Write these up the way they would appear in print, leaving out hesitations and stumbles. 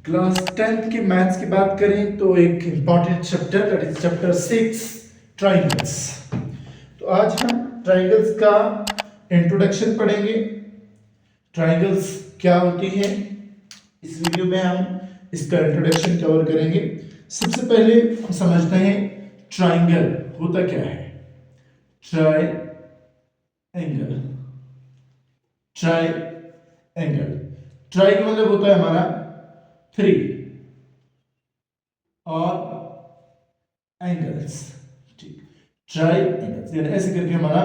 Class 10th की maths की बात करें तो एक important chapter that is chapter 6 triangles. तो आज हम ट्राइंगल्स का इंट्रोडक्शन पढ़ेंगे। ट्राइंगल्स क्या होती हैं इस वीडियो में हम इसका इंट्रोडक्शन कवर करेंगे। सबसे पहले हम समझते हैं ट्राइंगल होता क्या है। ट्राइंगल ट्राइंगल ट्राई का मतलब होता है हमारा 3 और एंगल्स। ठीक, ट्राई एंगल्स यानी ऐसे करके हमारा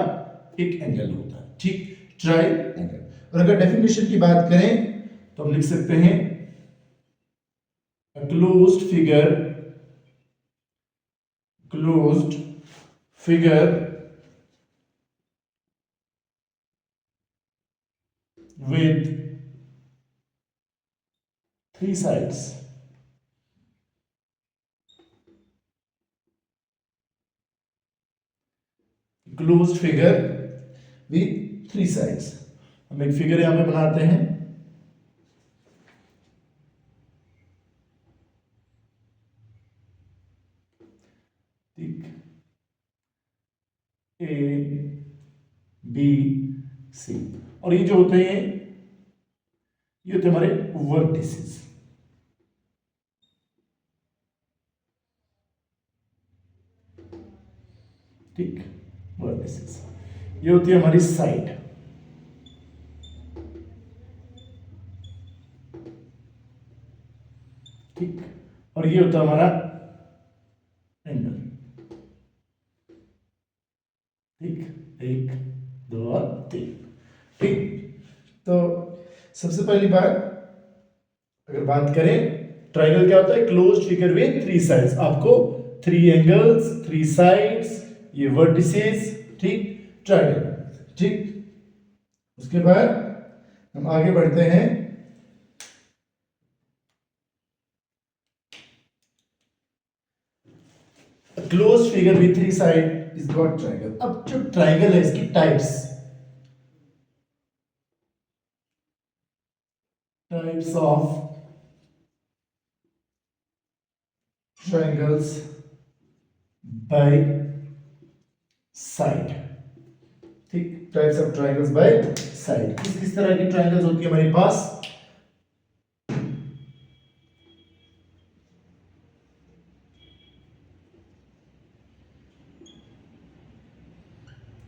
एक एंगल होता है। ठीक, ट्राई एंगल। और अगर डेफिनेशन की बात करें तो हम लिख सकते हैं closed figure with 3 sides। Closed figure with 3 sides. हम एक फिगर यहां पे बनाते हैं। ठीक, ए बी सी, और ये जो होते हैं ये होते हैं हमारे वर्टिसेस। ठीक, वर्टिसेस ये होती है हमारी साइड। ठीक, और ये होता है हमारा एंगल। ठीक, 1 2 और 3। ठीक, तो सबसे पहली बात अगर बात करें ट्राइंगल क्या होता है, क्लोज्ड फिगर विद 3 साइड्स। आपको 3 एंगल्स, 3 साइड्स, ये वर्टिसेस। ठीक, ट्राइंगल। ठीक, उसके बाद हम आगे बढ़ते हैं। Closed figure with 3 side is called triangle. अब जो ट्राइंगल है इसकी types of triangles by side. ठीक, types of triangles by side. किस तरह की ट्राइंगल्स होती है हमारे पास।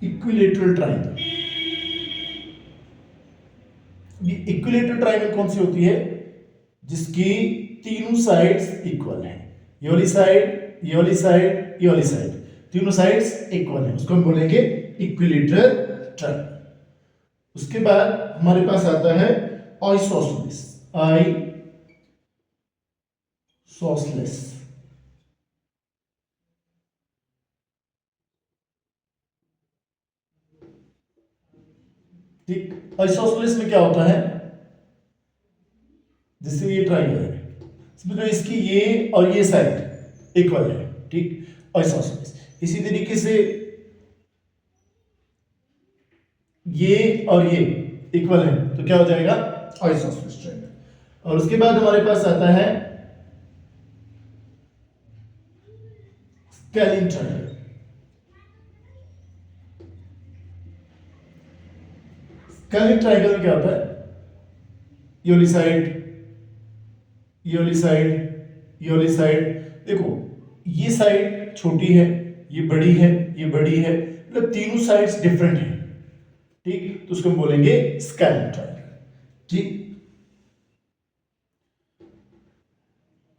Equilateral triangle. ये इक्विलेटरल ट्राइंगल कौन सी होती है, जिसकी तीनों साइड्स इक्वल है। ये वाली साइड, ये वाली साइड, ये वाली साइड, तीनों साइड्स इक्वल है, उसको हम बोलेंगे इक्विलेटरल ट्राइंगल। उसके बाद हमारे पास आता है आइसोसेलेस। आइसोसेलेस। ठीक, आइसोसेलेस में क्या होता है, जिससे ये ट्राइंगल है समझो इसकी ये और ये साइड इक्वल है। ठीक, आइसोसेलेस। इसी तरीके से ये और ये इक्वल है तो क्या हो जाएगा, आइसोसेलेस ट्राइंगल। और उसके बाद हमारे पास आता है स्केलिन ट्राइंगल। स्केलिन ट्राइंगल में क्या होता है, ये वाली साइड, ये वाली साइड, ये वाली साइड। देखो ये साइड छोटी है, ये बड़ी है, ये बड़ी है, मतलब तीनों साइड्स डिफरेंट है। ठीक, तो उसको हम बोलेंगे स्केलिन ट्राइंगल। ठीक,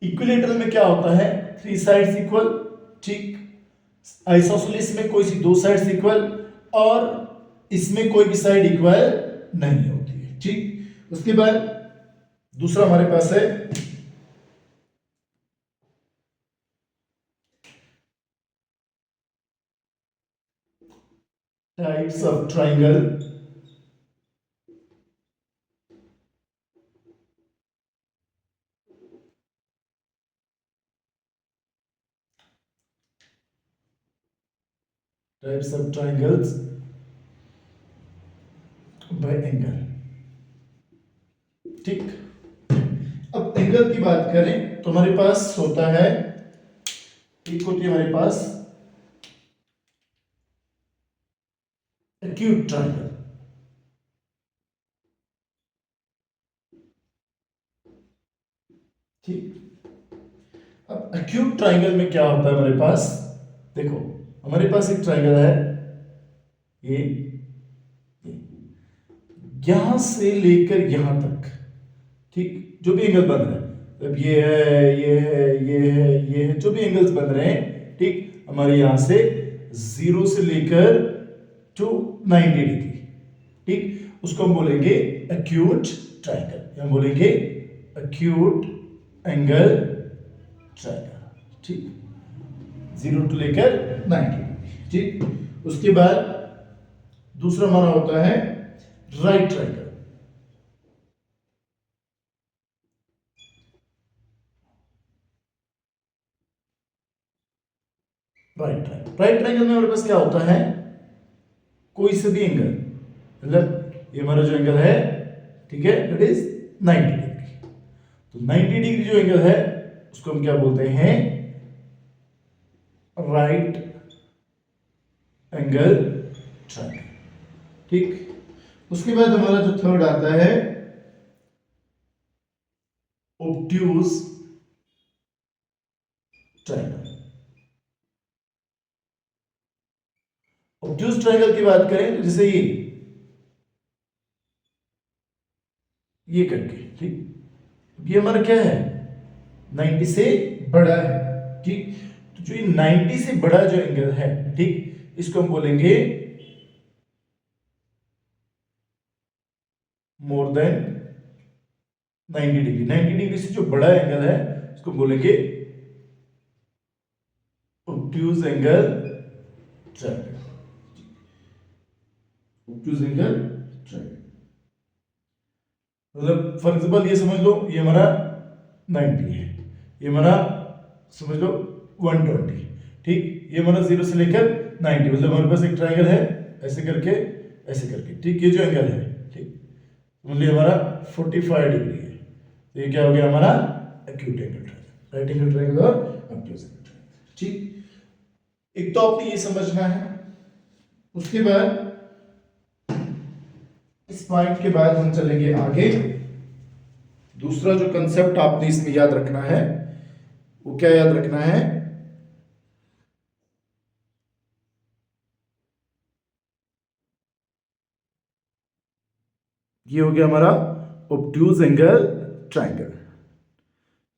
इक्विलेटरल में क्या होता है, 3 साइड्स इक्वल। ठीक, आइसोसेलेस में कोई सी 2 साइड्स इक्वल, और इसमें कोई भी साइड इक्वल नहीं होती है। ठीक, उसके बाद दूसरा हमारे पास है types of triangle. Types of triangles bye angle. ठीक, अब एंगल ट्राइंगल की बात करें तो हमारे पास होता है, एक होती है हमारे पास एक्यूट ट्राइंगल। ठीक, अब एक्यूट ट्राइंगल में क्या होता है हमारे पास, देखो हमारे पास एक ट्राइंगल है, ये यहां से लेकर यहां तक, ठीक, जो भी एंगल बन रहा है, अब ये है, ये है, ये है, ये है, जो भी एंगल्स बन रहे हैं, ठीक, हमारे यहां से 0 से लेकर टू 90 डिग्री, ठीक, उसको हम बोलेंगे एक्यूट ट्राइंगल, हम बोलेंगे एक्यूट एंगल ट्राइंगल, ठीक, 0 टू लेकर 90 डिग्री, ठीक। उसके बाद दूसरा हमारा होता है राइट ट्राइंगल। राइट ट्राइंगल में हमारे पास क्या होता है, कोई से भी एंगल, मतलब ये हमारा जो एंगल है, ठीक है, इट इज 90 डिग्री। तो 90 डिग्री जो एंगल है उसको हम क्या बोलते हैं, राइट एंगल ट्राइंगल, ठीक। उसके बाद हमारा जो थर्ड आता है ऑब्ट्यूज ट्राइंगल। ऑब्ट्यूज ट्राइंगल की बात करें तो जैसे ये करके, ठीक, ये हमारा क्या है, 90 से बड़ा है, ठीक। तो जो ये 90 से बड़ा जो एंगल है, ठीक, इसको हम बोलेंगे मोर देन 90 डिग्री। 90 डिग्री से जो बड़ा एंगल है उसको बोलेंगे obtuse angle triangle, obtuse angle triangle. मतलब फॉर एग्जांपल ये समझ लो, ये हमारा 90 है, ये हमारा समझ लो 120, ठीक, ये हमारा 0 से लेकर 90, मतलब हमारे पास एक ट्रायंगल है, ऐसे करके ऐसे करके, ठीक, ये जो एंगल है, ठीक, मतलब हमारा 45 डिग्री है, तो ये क्या हो गया हमारा acute angle triangle, right angle triangle और ऑब्ट्यूज एंगल ट्रायंगल, ठीक। एक तो आपने ये समझना है। उसके बाद इस पॉइंट के बाद हम चलेंगे आगे। दूसरा जो कंसेप्ट आपने इसमें याद रखना है वो क्या याद रखना है, ये हो गया हमारा ऑब्ट्यूज एंगल ट्रायंगल,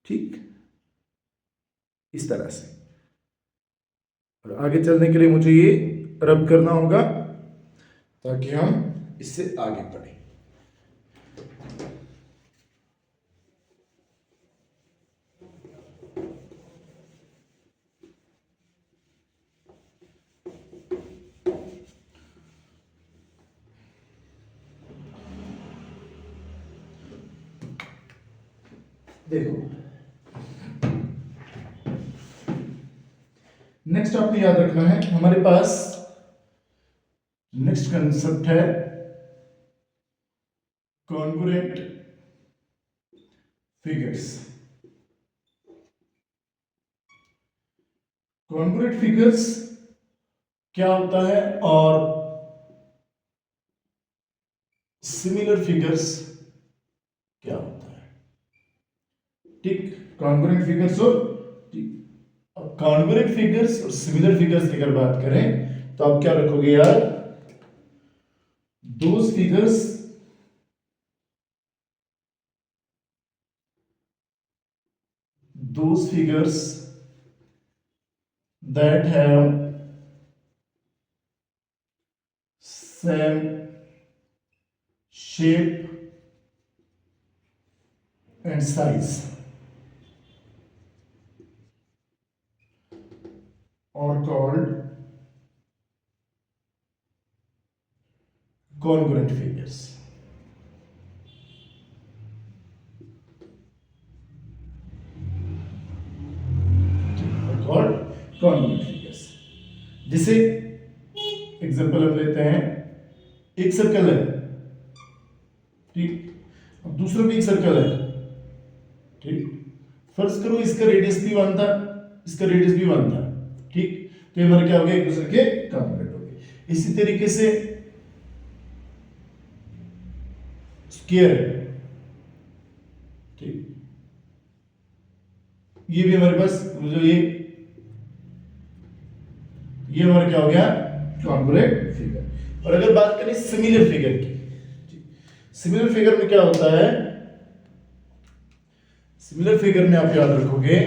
ठीक, इस तरह से। और आगे चलने के लिए मुझे ये रब करना होगा ताकि हम इससे आगे बढ़े। देखो नेक्स्ट आपको याद रखना है, हमारे पास नेक्स्ट कंसेप्ट है कॉन्ग्रुएंट फिगर्स। कॉन्ग्रुएंट फिगर्स क्या होता है और सिमिलर फिगर्स क्या होता है, ठीक। कॉन्ग्रुएंट फिगर्स और कॉन्ग्रुएंट फिगर्स और सिमिलर फिगर्स की अगर बात करें तो आप क्या रखोगे यार, those figures that have same shape and size are called congruent figures, are called congruent figures। जैसे एग्जांपल हम लेते हैं, एक सर्कल है, ठीक, अब दूसरा भी एक सर्कल है, ठीक। फर्ज करो इसका रेडियस भी 1 था, इसका रेडियस भी 1 था, ठीक। तो ये हमारे क्या हो गया, एक दूसरे के कॉम्प्लीमेंट हो गए। इसी तरीके से स्क्वायर है, ठीक, ये भी हमारे पास जो ये हमारा क्या हो गया, कॉन्ग्रुएंट फिगर। और अगर बात करें सिमिलर फिगर की, सिमिलर फिगर में क्या होता है, सिमिलर फिगर में आप याद रखोगे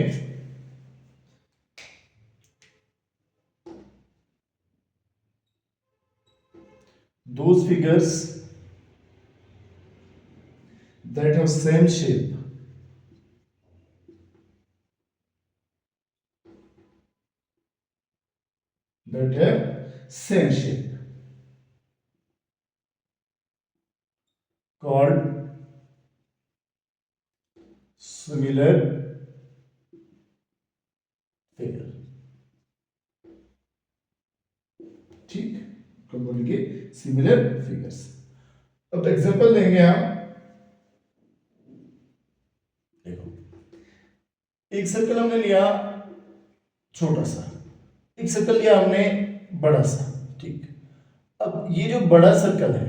those figures that have same shape called similar figure, ठीक, तो बोलेंगे सिमिलर फिगर्स। अब एग्जांपल लेंगे हम, देखो एक सर्कल हमने लिया छोटा सा, एक सर्कल लिया हमने बड़ा सा, ठीक। अब ये जो बड़ा सर्कल है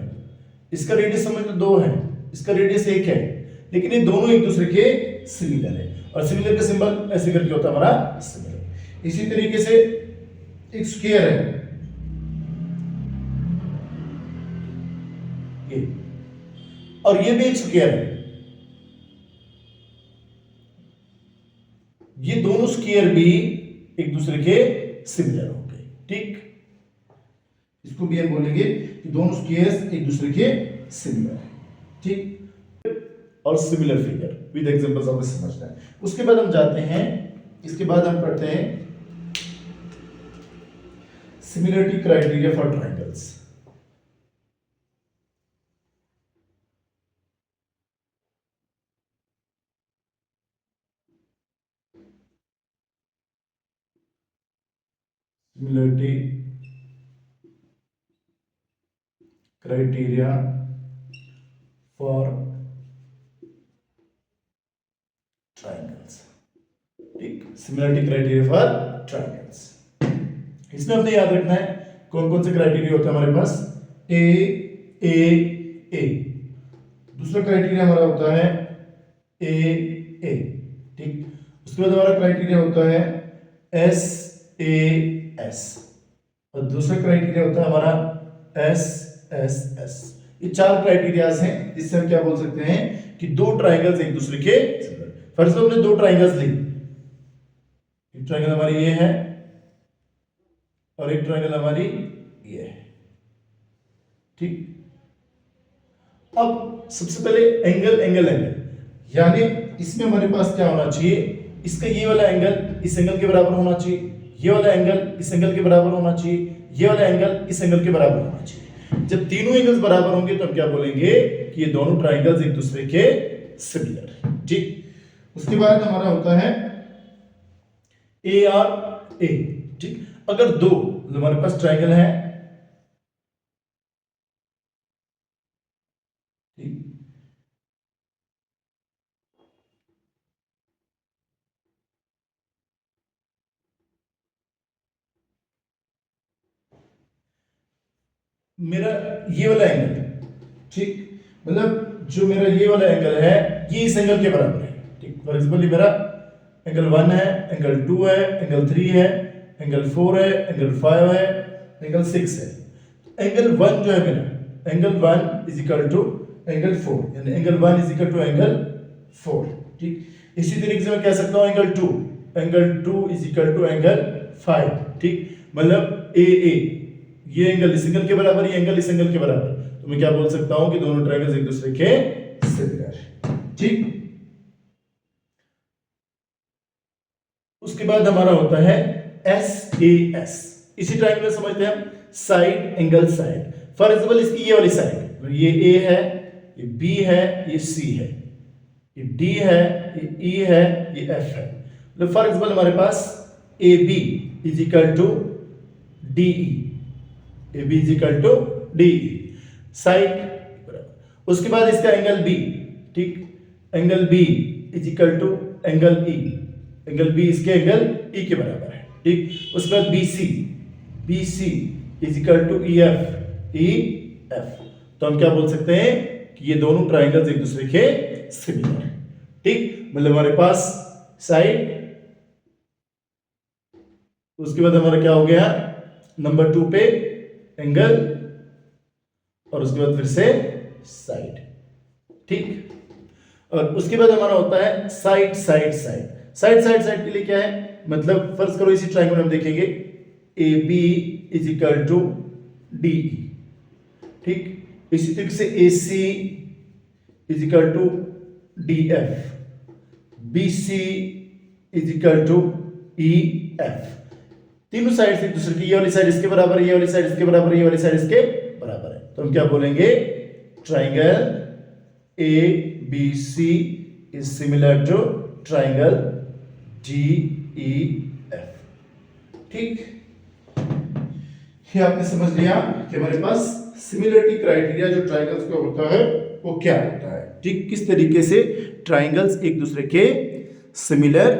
इसका रेडियस समझ लो 2 है, इसका रेडियस 1 है, लेकिन ये दोनों एक दूसरे के सिमिलर है, और सिमिलर का सिंबल ऐसे करके होता है हमारा सिमिलर। इसी तरीके से एक स्क्वायर है ये, और ये भी एक स्क्वायर है, ये दोनों स्क्वायर भी एक दूसरे के सिमिलर हो गए, ठीक। इसको भी हम बोलेंगे कि दोनों स्क्वायर्स एक दूसरे के सिमिलर है, ठीक। और सिमिलर फिगर विद एग्जांपल्स हमें समझना है। उसके बाद हम जाते हैं, इसके बाद हम पढ़ते हैं similarity criteria for triangles. Similarity criteria for triangles, ठीक, सिमिलरिटी क्राइटेरिया फॉर ट्रायंगल्स। इसमें हमने याद रखना है कौन कौन से क्राइटेरिया होते हैं हमारे पास, ए ए ए, दूसरा क्राइटेरिया हमारा होता है ए ए, ठीक। उसके बाद हमारा क्राइटेरिया होता है एस ए एस, और दूसरा क्राइटेरिया होता है हमारा एस एस एस। ये 4 क्राइटेरियाज हैं जिससे हम क्या बोल सकते हैं कि दो ट्रायंगल्स एक दूसरे के, फर्स्ट हमने 2 ट्रायंगल्स ली, एक ट्रायंगल हमारी ये है और एक ट्रायंगल हमारी ये है, ठीक। अब सबसे पहले एंगल एंगल एंगल, यानी इसमें हमारे पास क्या होना चाहिए, इसका ये वाला एंगल इस एंगल के बराबर होना चाहिए, ये वाला एंगल इस एंगल के बराबर होना चाहिए, ये वाला एंगल इस एंगल के बराबर होना चाहिए। जब तीनों एंगल्स बराबर होंगे तो हम क्या बोलेंगे कि ये दोनों ट्रायंगल्स एक दूसरे के सिमिलर है, ठीक। उसके बाद हमारा होता है ए आर ए, ठीक। अगर दो हमारे पास ट्रायंगल है, ठीक, मेरा ये वाला एंगल, ठीक, मतलब जो मेरा ये वाला एंगल है ये इस एंगल के बराबर है, ठीक। फॉर एग्जांपल मेरा एंगल 1 है, एंगल 2 है, एंगल 3 है, एंगल 4 है, एंगल 5 है, एंगल 6 है। एंगल 1 जो है मेरा, angle 1 is equal to angle 4, यानी angle 1 is equal to angle 4, ठीक। इसी तरीके से मैं कह सकता हूं angle 2 is equal to angle 5, ठीक। मतलब ए ए, ये एंगल इस एंगल के बराबर, ये एंगल इस एंगल के बराबर, तो मैं क्या बोल सकता हूं कि दोनों ट्रायंगल्स एक दूसरे के सिमिलर है, ठीक। उसके बाद हमारा होता है एस ए एस। इसी ट्रायंगल में समझते हैं हम side angle side. For example इसकी ये वाली साइड, ये ए है, ये बी है, ये सी है, ये डी है, ये ई है, ये एफ है। मतलब फॉर एग्जांपल हमारे पास A B is equal to D E, A B is equal to D E, side. उसके बाद इसका एंगल बी, ठीक, angle B is equal to angle E, angle B इसके एंगल ई के बराबर है, ठीक। उसके बाद B C is equal to E F, तो हम क्या बोल सकते हैं कि ये दोनों ट्राइंगल्स एक दूसरे के सिमिलर है, ठीक। मतलब हमारे पास साइड, उसके बाद हमारा क्या हो गया नंबर 2 पे एंगल, और उसके बाद फिर से साइड, ठीक। और उसके बाद हमारा होता है side side side. Side side side के लिए क्या है, मतलब फर्ज करो इसी ट्राइंगल में हम देखेंगे A B is equal to D, ठीक। इसी तरीके से A C is equal to D F, B C is equal to E F. तीनों साइड से एक दूसरे की, ये वाली साइड इसके बराबर है, ये वाली साइड इसके बराबर है, ये वाली साइड इसके बराबर है, तो हम क्या बोलेंगे triangle A B C is similar to triangle D E F, ठीक। ये आपने समझ लिया कि हमारे पास सिमिलरिटी क्राइटेरिया जो ट्राइंगल्स का होता है वो क्या होता है, ठीक। किस तरीके से ट्राइंगल्स एक दूसरे के सिमिलर